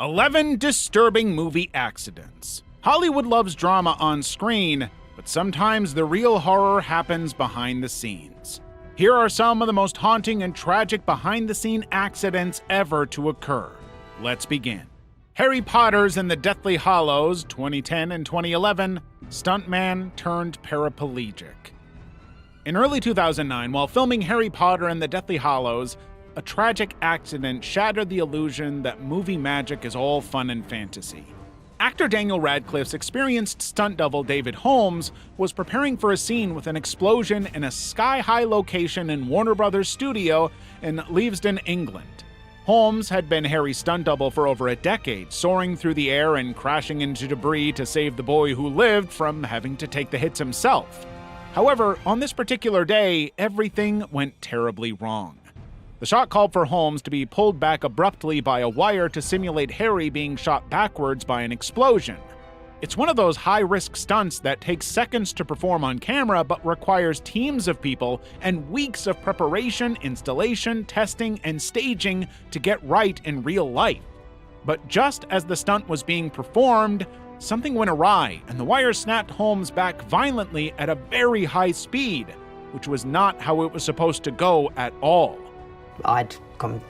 11 disturbing movie accidents. Hollywood loves drama on screen, but sometimes the real horror happens behind the scenes. Here are some of the most haunting and tragic behind-the-scene accidents ever to occur. Let's begin. Harry Potter's and the Deathly Hallows, 2010 and 2011, stuntman turned paraplegic. In early 2009, while filming Harry Potter and the Deathly Hallows, a tragic accident shattered the illusion that movie magic is all fun and fantasy. Actor Daniel Radcliffe's experienced stunt double David Holmes was preparing for a scene with an explosion in a sky-high location in Warner Brothers' studio in Leavesden, England. Holmes had been Harry's stunt double for over a decade, soaring through the air and crashing into debris to save the boy who lived from having to take the hits himself. However, on this particular day, everything went terribly wrong. The shot called for Holmes to be pulled back abruptly by a wire to simulate Harry being shot backwards by an explosion. It's one of those high-risk stunts that takes seconds to perform on camera but requires teams of people and weeks of preparation, installation, testing, and staging to get right in real life. But just as the stunt was being performed, something went awry, and the wire snapped Holmes back violently at a very high speed, which was not how it was supposed to go at all. I'd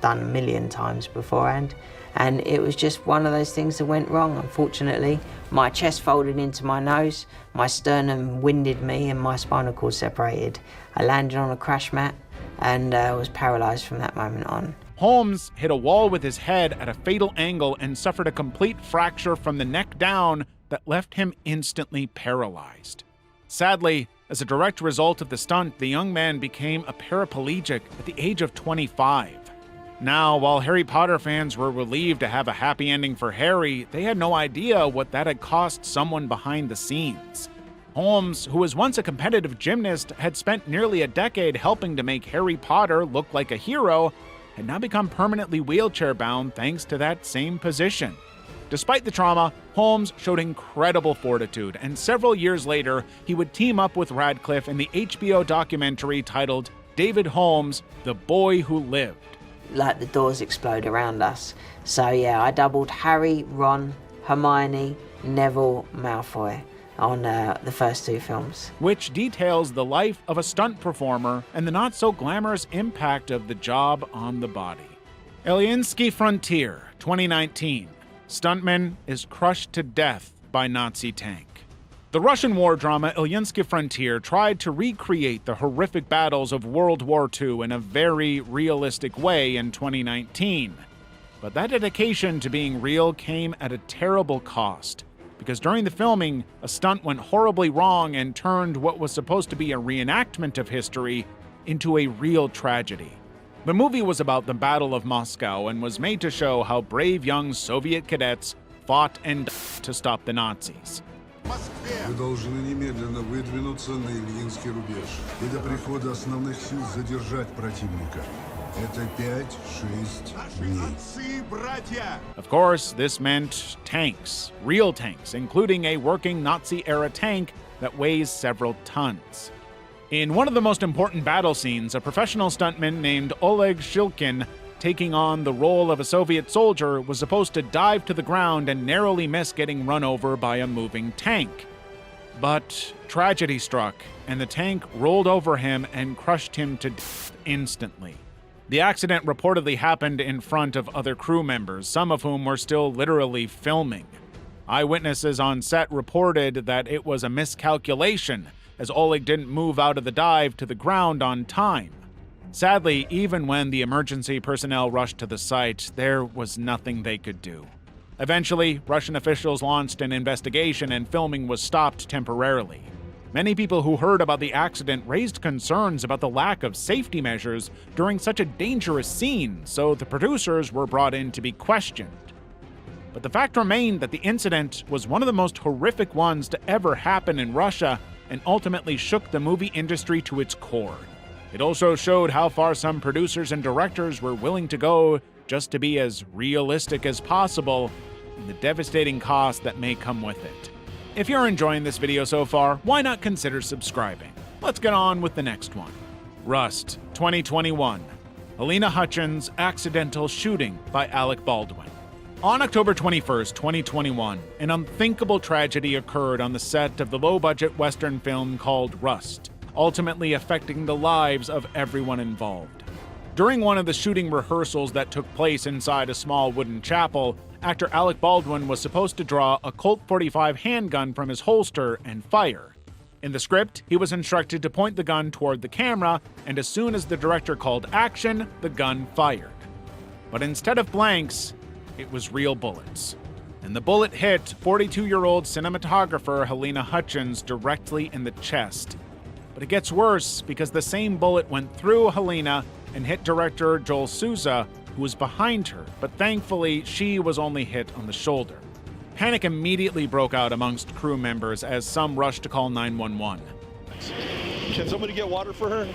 done a million times beforehand, and it was just one of those things that went wrong, unfortunately. My chest folded into my nose, my sternum winded me, and my spinal cord separated. I landed on a crash mat and was paralyzed from that moment on. Holmes hit a wall with his head at a fatal angle and suffered a complete fracture from the neck down that left him instantly paralyzed. Sadly, as a direct result of the stunt, the young man became a paraplegic at the age of 25. Now, while Harry Potter fans were relieved to have a happy ending for Harry, they had no idea what that had cost someone behind the scenes. Holmes, who was once a competitive gymnast, had spent nearly a decade helping to make Harry Potter look like a hero, had now become permanently wheelchair-bound thanks to that same position. Despite the trauma, Holmes showed incredible fortitude, and several years later, he would team up with Radcliffe in the HBO documentary titled David Holmes, The Boy Who Lived. Like the doors explode around us. So yeah, I doubled Harry, Ron, Hermione, Neville, Malfoy on the first two films. Which details the life of a stunt performer and the not-so-glamorous impact of the job on the body. Ilensky Frontier, 2019. Stuntman is crushed to death by Nazi tank. The Russian war drama Ilensky Frontier tried to recreate the horrific battles of World War II in a very realistic way in 2019. But that dedication to being real came at a terrible cost, because during the filming, a stunt went horribly wrong and turned what was supposed to be a reenactment of history into a real tragedy. The movie was about the Battle of Moscow and was made to show how brave young Soviet cadets fought and died to stop the Nazis. Вы должны немедленно выдвинуться на Ильинский рубеж и до прихода основных сил задержать противника. Это 5-6 дней. Of course, this meant tanks, real tanks, including a working Nazi-era tank that weighs several tons. In one of the most important battle scenes, a professional stuntman named Oleg Shilkin, taking on the role of a Soviet soldier, was supposed to dive to the ground and narrowly miss getting run over by a moving tank. But tragedy struck, and the tank rolled over him and crushed him to death instantly. The accident reportedly happened in front of other crew members, some of whom were still literally filming. Eyewitnesses on set reported that it was a miscalculation, as Oleg didn't move out of the dive to the ground on time. Sadly, even when the emergency personnel rushed to the site, there was nothing they could do. Eventually, Russian officials launched an investigation and filming was stopped temporarily. Many people who heard about the accident raised concerns about the lack of safety measures during such a dangerous scene, so the producers were brought in to be questioned. But the fact remained that the incident was one of the most horrific ones to ever happen in Russia and ultimately shook the movie industry to its core. It also showed how far some producers and directors were willing to go just to be as realistic as possible, and the devastating cost that may come with it. If you're enjoying this video so far, why not consider subscribing? Let's get on with the next one. Rust, 2021. Helena Hutchins' accidental shooting by Alec Baldwin. On October 21st, 2021, an unthinkable tragedy occurred on the set of the low-budget Western film called Rust, ultimately affecting the lives of everyone involved. During one of the shooting rehearsals that took place inside a small wooden chapel, actor Alec Baldwin was supposed to draw a Colt .45 handgun from his holster and fire. In the script, he was instructed to point the gun toward the camera, and as soon as the director called action, the gun fired. But instead of blanks, it was real bullets. And the bullet hit 42-year-old cinematographer Helena Hutchins directly in the chest. But it gets worse because the same bullet went through Helena and hit director Joel Souza, who was behind her, but thankfully she was only hit on the shoulder. Panic immediately broke out amongst crew members as some rushed to call 911. Can somebody get water for her?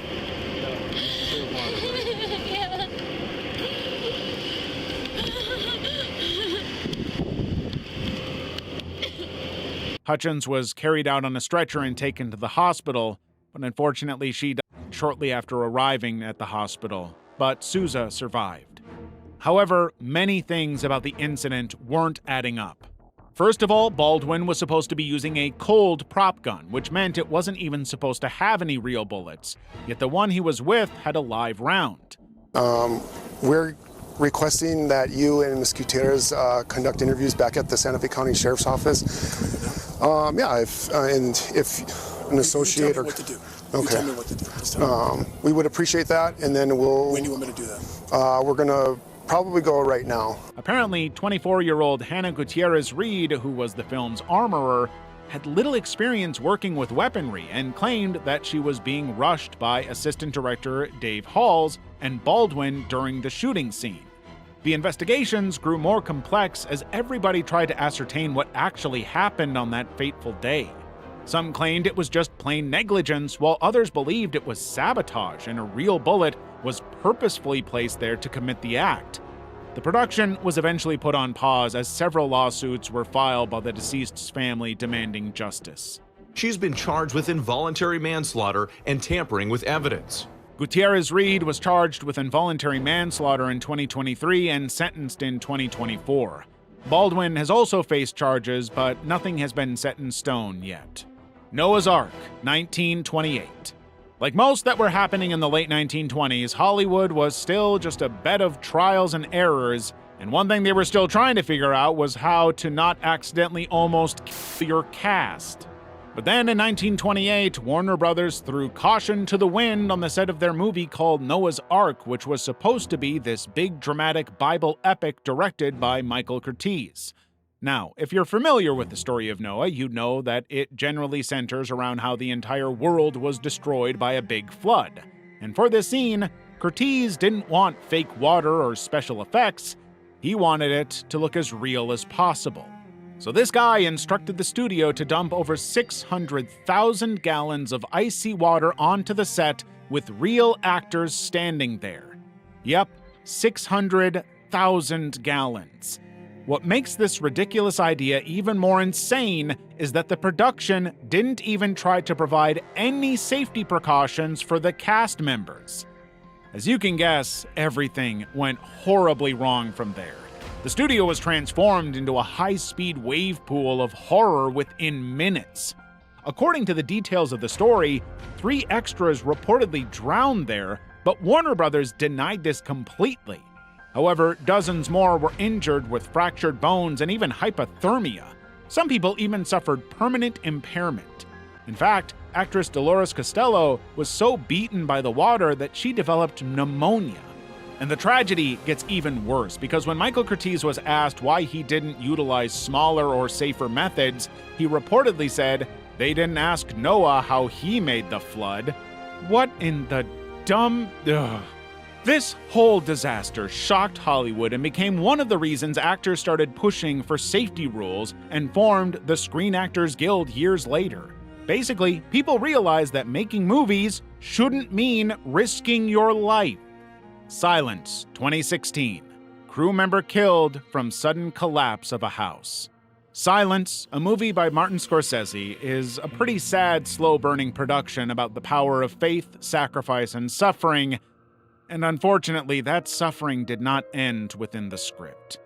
Hutchins was carried out on a stretcher and taken to the hospital, but unfortunately she died shortly after arriving at the hospital, but Souza survived. However, many things about the incident weren't adding up. First of all, Baldwin was supposed to be using a cold prop gun, which meant it wasn't even supposed to have any real bullets, yet the one he was with had a live round. We're requesting that you and Ms. Gutierrez conduct interviews back at the Santa Fe County Sheriff's Office. If an associate or... What to do. Okay. You tell me what to do. Just tell me. We would appreciate that, and then we'll... When do you want me to do that? We're going to probably go right now. Apparently, 24-year-old Hannah Gutierrez Reed, who was the film's armorer, had little experience working with weaponry and claimed that she was being rushed by assistant director Dave Halls and Baldwin during the shooting scene. The investigations grew more complex as everybody tried to ascertain what actually happened on that fateful day. Some claimed it was just plain negligence, while others believed it was sabotage and a real bullet was purposefully placed there to commit the act. The production was eventually put on pause as several lawsuits were filed by the deceased's family demanding justice. She's been charged with involuntary manslaughter and tampering with evidence. Gutierrez Reed was charged with involuntary manslaughter in 2023 and sentenced in 2024. Baldwin has also faced charges, but nothing has been set in stone yet. Noah's Ark, 1928. Like most that were happening in the late 1920s, Hollywood was still just a bed of trials and errors, and one thing they were still trying to figure out was how to not accidentally almost kill your cast. But then in 1928, Warner Brothers threw caution to the wind on the set of their movie called Noah's Ark, which was supposed to be this big dramatic Bible epic directed by Michael Curtiz. Now, if you're familiar with the story of Noah, you know that it generally centers around how the entire world was destroyed by a big flood. And for this scene, Curtiz didn't want fake water or special effects. He wanted it to look as real as possible. So this guy instructed the studio to dump over 600,000 gallons of icy water onto the set with real actors standing there. Yep, 600,000 gallons. What makes this ridiculous idea even more insane is that the production didn't even try to provide any safety precautions for the cast members. As you can guess, everything went horribly wrong from there. The studio was transformed into a high-speed wave pool of horror within minutes. According to the details of the story, 3 extras reportedly drowned there, but Warner Brothers denied this completely. However, dozens more were injured with fractured bones and even hypothermia. Some people even suffered permanent impairment. In fact, actress Dolores Costello was so beaten by the water that she developed pneumonia. And the tragedy gets even worse because when Michael Curtiz was asked why he didn't utilize smaller or safer methods, he reportedly said, "They didn't ask Noah how he made the flood." What in the dumb... Ugh. This whole disaster shocked Hollywood and became one of the reasons actors started pushing for safety rules and formed the Screen Actors Guild years later. Basically, people realized that making movies shouldn't mean risking your life. Silence, 2016. Crew member killed from sudden collapse of a house. Silence, a movie by Martin Scorsese, is a pretty sad, slow-burning production about the power of faith, sacrifice, and suffering. And unfortunately, that suffering did not end within the script.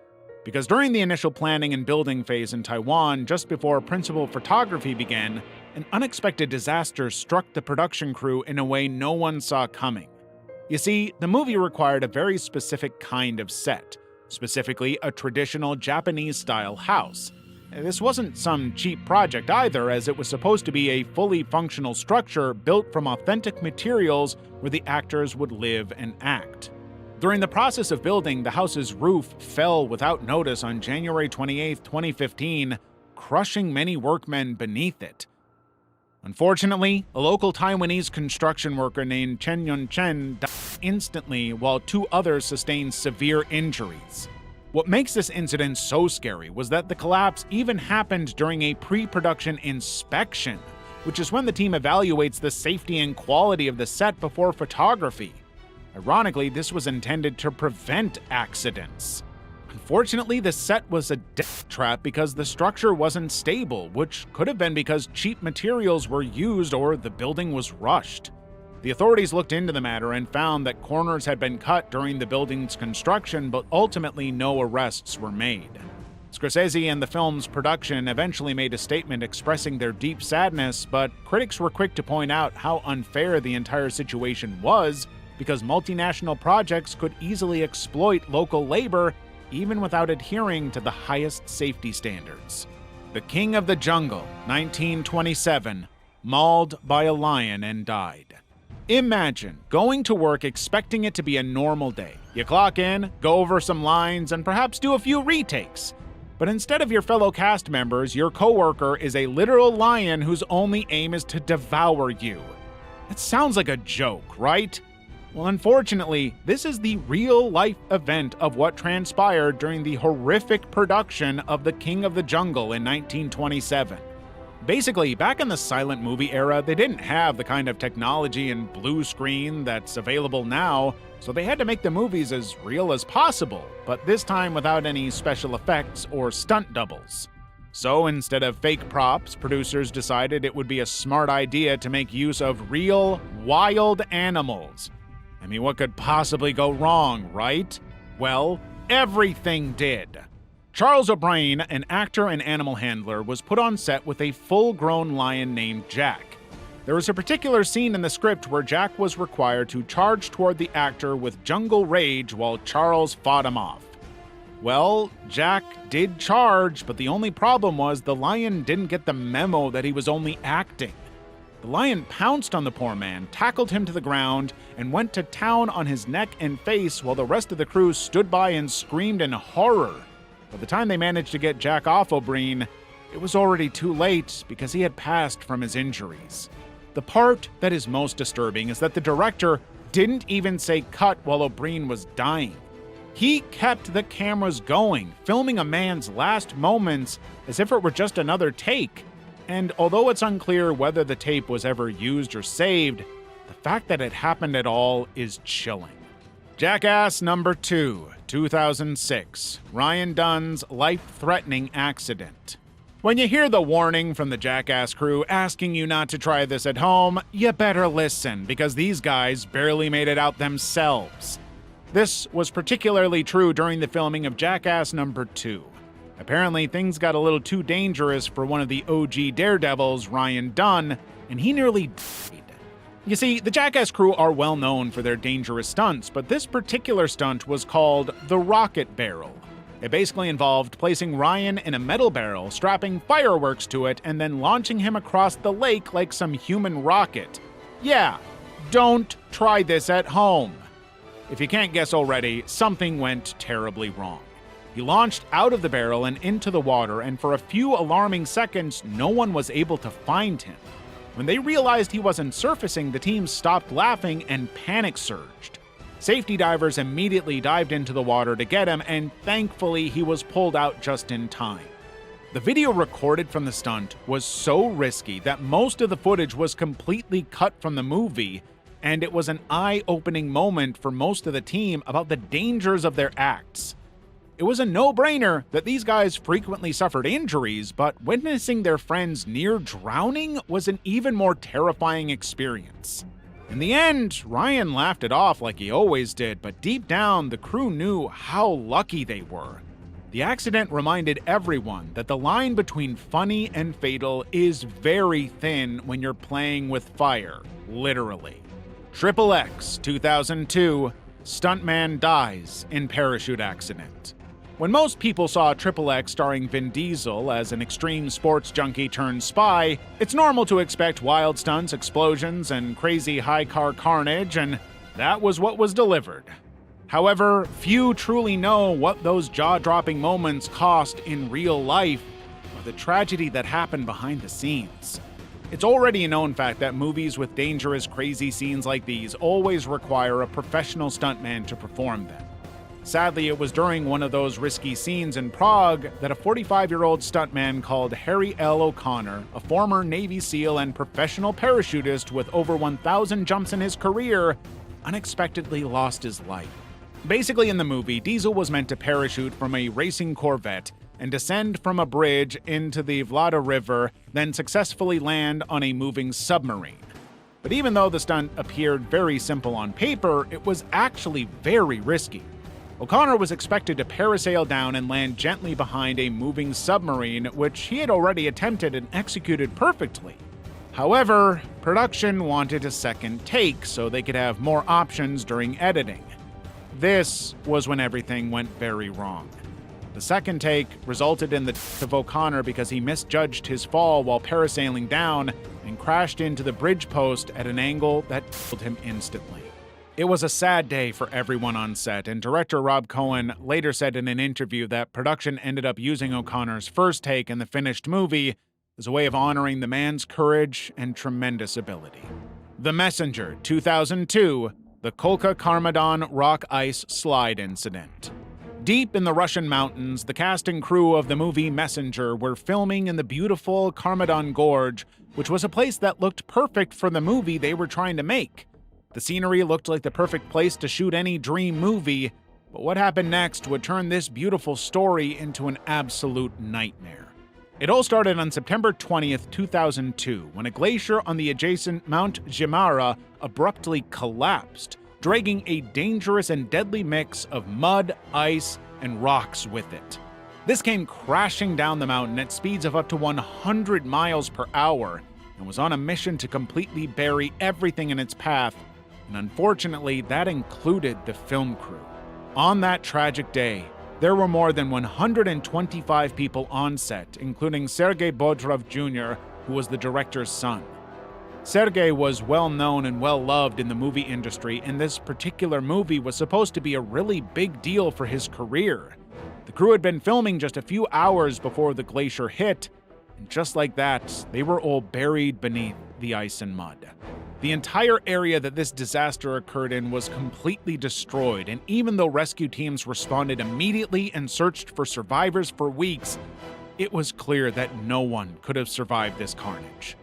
Because during the initial planning and building phase in Taiwan, just before principal photography began, an unexpected disaster struck the production crew in a way no one saw coming. You see, the movie required a very specific kind of set, specifically a traditional Japanese-style house. This wasn't some cheap project either, as it was supposed to be a fully functional structure built from authentic materials where the actors would live and act. During the process of building, the house's roof fell without notice on January 28, 2015, crushing many workmen beneath it. Unfortunately, a local Taiwanese construction worker named Chen Yun-chen died instantly, while 2 others sustained severe injuries. What makes this incident so scary was that the collapse even happened during a pre-production inspection, which is when the team evaluates the safety and quality of the set before photography. Ironically, this was intended to prevent accidents. Unfortunately, the set was a death trap because the structure wasn't stable, which could have been because cheap materials were used or the building was rushed. The authorities looked into the matter and found that corners had been cut during the building's construction, but ultimately no arrests were made. Scorsese and the film's production eventually made a statement expressing their deep sadness, but critics were quick to point out how unfair the entire situation was, because multinational projects could easily exploit local labor even without adhering to the highest safety standards. The King of the Jungle, 1927, mauled by a lion and died. Imagine going to work expecting it to be a normal day. You clock in, go over some lines, and perhaps do a few retakes. But instead of your fellow cast members, your coworker is a literal lion whose only aim is to devour you. It sounds like a joke, right? Well, unfortunately, this is the real-life event of what transpired during the horrific production of The King of the Jungle in 1927. Basically, back in the silent movie era, they didn't have the kind of technology and blue screen that's available now, so they had to make the movies as real as possible, but this time without any special effects or stunt doubles. So instead of fake props, producers decided it would be a smart idea to make use of real, wild animals. I mean, what could possibly go wrong, right? Well, everything did. Charles O'Brien, an actor and animal handler, was put on set with a full-grown lion named Jack. There was a particular scene in the script where Jack was required to charge toward the actor with jungle rage while Charles fought him off. Well, Jack did charge, but the only problem was the lion didn't get the memo that he was only acting. The lion pounced on the poor man, tackled him to the ground, and went to town on his neck and face while the rest of the crew stood by and screamed in horror. By the time they managed to get Jack off O'Brien, it was already too late because he had passed from his injuries. The part that is most disturbing is that the director didn't even say cut while O'Brien was dying. He kept the cameras going, filming a man's last moments as if it were just another take. And although it's unclear whether the tape was ever used or saved, the fact that it happened at all is chilling. Jackass Number 2, 2006, Ryan Dunn's life-threatening accident. When you hear the warning from the Jackass crew asking you not to try this at home, you better listen, because these guys barely made it out themselves. This was particularly true during the filming of Jackass Number 2. Apparently, things got a little too dangerous for one of the OG daredevils, Ryan Dunn, and he nearly died. You see, the Jackass crew are well known for their dangerous stunts, but this particular stunt was called the rocket barrel. It basically involved placing Ryan in a metal barrel, strapping fireworks to it, and then launching him across the lake like some human rocket. Yeah, don't try this at home. If you can't guess already, something went terribly wrong. He launched out of the barrel and into the water, and for a few alarming seconds, no one was able to find him. When they realized he wasn't surfacing, the team stopped laughing and panic surged. Safety divers immediately dived into the water to get him, and thankfully he was pulled out just in time. The video recorded from the stunt was so risky that most of the footage was completely cut from the movie, and it was an eye-opening moment for most of the team about the dangers of their acts. It was a no-brainer that these guys frequently suffered injuries, but witnessing their friends near drowning was an even more terrifying experience. In the end, Ryan laughed it off like he always did, but deep down, the crew knew how lucky they were. The accident reminded everyone that the line between funny and fatal is very thin when you're playing with fire, literally. XXX 2002, stuntman dies in parachute accident. When most people saw XXX starring Vin Diesel as an extreme sports junkie turned spy, it's normal to expect wild stunts, explosions, and crazy high car carnage, and that was what was delivered. However, few truly know what those jaw-dropping moments cost in real life, or the tragedy that happened behind the scenes. It's already a known fact that movies with dangerous, crazy scenes like these always require a professional stuntman to perform them. Sadly, it was during one of those risky scenes in Prague that a 45-year-old stuntman called Harry L. O'Connor, a former Navy SEAL and professional parachutist with over 1,000 jumps in his career, unexpectedly lost his life. Basically, in the movie, Diesel was meant to parachute from a racing Corvette and descend from a bridge into the Vlada River, then successfully land on a moving submarine. But even though the stunt appeared very simple on paper, it was actually very risky. O'Connor was expected to parasail down and land gently behind a moving submarine, which he had already attempted and executed perfectly. However, production wanted a second take so they could have more options during editing. This was when everything went very wrong. The second take resulted in the death of O'Connor because he misjudged his fall while parasailing down and crashed into the bridge post at an angle that killed him instantly. It was a sad day for everyone on set, and director Rob Cohen later said in an interview that production ended up using O'Connor's first take in the finished movie as a way of honoring the man's courage and tremendous ability. The Messenger, 2002, the Kolka Karmadan rock ice slide incident. Deep in the Russian mountains, the cast and crew of the movie Messenger were filming in the beautiful Karmadan Gorge, which was a place that looked perfect for the movie they were trying to make. The scenery looked like the perfect place to shoot any dream movie, but what happened next would turn this beautiful story into an absolute nightmare. It all started on September 20th, 2002, when a glacier on the adjacent Mount Jimara abruptly collapsed, dragging a dangerous and deadly mix of mud, ice, and rocks with it. This came crashing down the mountain at speeds of up to 100 miles per hour and was on a mission to completely bury everything in its path, and unfortunately, that included the film crew. On that tragic day, there were more than 125 people on set, including Sergei Bodrov Jr., who was the director's son. Sergei was well known and well loved in the movie industry, and this particular movie was supposed to be a really big deal for his career. The crew had been filming just a few hours before the glacier hit, and just like that, they were all buried beneath the ice and mud. The entire area that this disaster occurred in was completely destroyed, and even though rescue teams responded immediately and searched for survivors for weeks, it was clear that no one could have survived this carnage.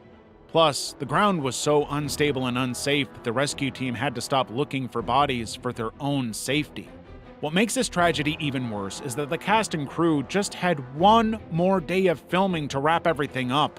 Plus, the ground was so unstable and unsafe that the rescue team had to stop looking for bodies for their own safety. What makes this tragedy even worse is that the cast and crew just had one more day of filming to wrap everything up.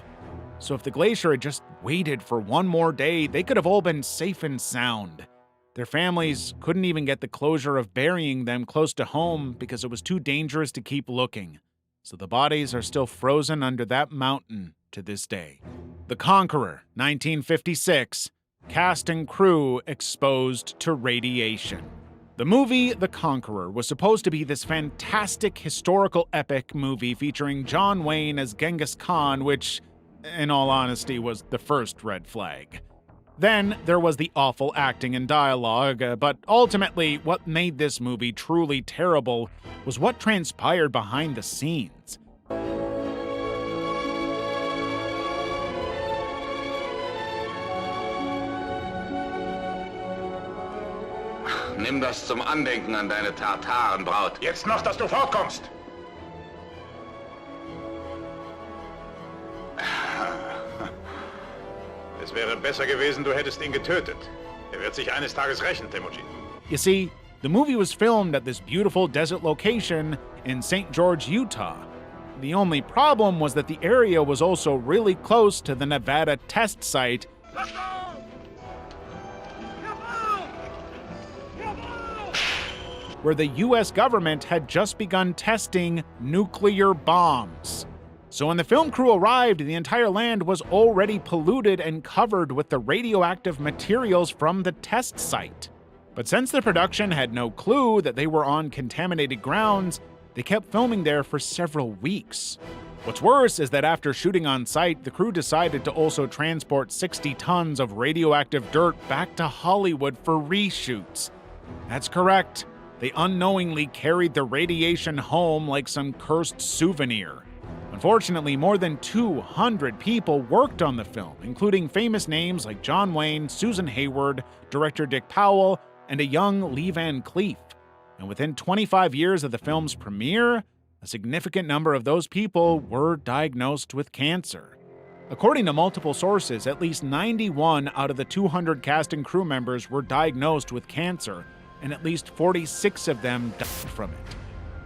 So if the glacier had just waited for one more day, they could have all been safe and sound. Their families couldn't even get the closure of burying them close to home because it was too dangerous to keep looking. So the bodies are still frozen under that mountain to this day. The Conqueror, 1956, cast and crew exposed to radiation. The movie The Conqueror was supposed to be this fantastic historical epic movie featuring John Wayne as Genghis Khan, which, in all honesty, was the first red flag. Then there was the awful acting and dialogue, but ultimately what made this movie truly terrible was what transpired behind the scenes. Nimm das zum Andenken an deine Tartarenbraut. Jetzt noch, dass du fortkommst! Es wäre besser gewesen, du hättest ihn getötet. Er wird sich eines Tages rächen, Temujin. You see, the movie was filmed at this beautiful desert location in St. George, Utah. The only problem was that the area was also really close to the Nevada test site, where the US government had just begun testing nuclear bombs. So when the film crew arrived, the entire land was already polluted and covered with the radioactive materials from the test site. But since the production had no clue that they were on contaminated grounds, they kept filming there for several weeks. What's worse is that after shooting on site, the crew decided to also transport 60 tons of radioactive dirt back to Hollywood for reshoots. That's correct. They unknowingly carried the radiation home like some cursed souvenir. Unfortunately, more than 200 people worked on the film, including famous names like John Wayne, Susan Hayward, director Dick Powell, and a young Lee Van Cleef. And within 25 years of the film's premiere, a significant number of those people were diagnosed with cancer. According to multiple sources, at least 91 out of the 200 cast and crew members were diagnosed with cancer, and at least 46 of them died from it.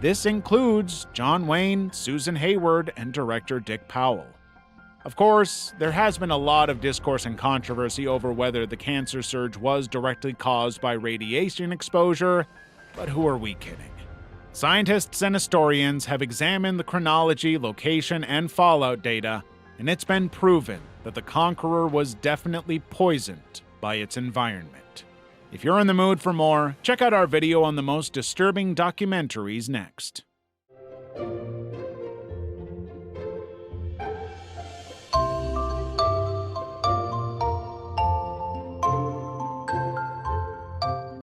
This includes John Wayne, Susan Hayward, and director Dick Powell. Of course, there has been a lot of discourse and controversy over whether the cancer surge was directly caused by radiation exposure, but who are we kidding? Scientists and historians have examined the chronology, location, and fallout data, and it's been proven that the Conqueror was definitely poisoned by its environment. If you're in the mood for more, check out our video on the most disturbing documentaries next.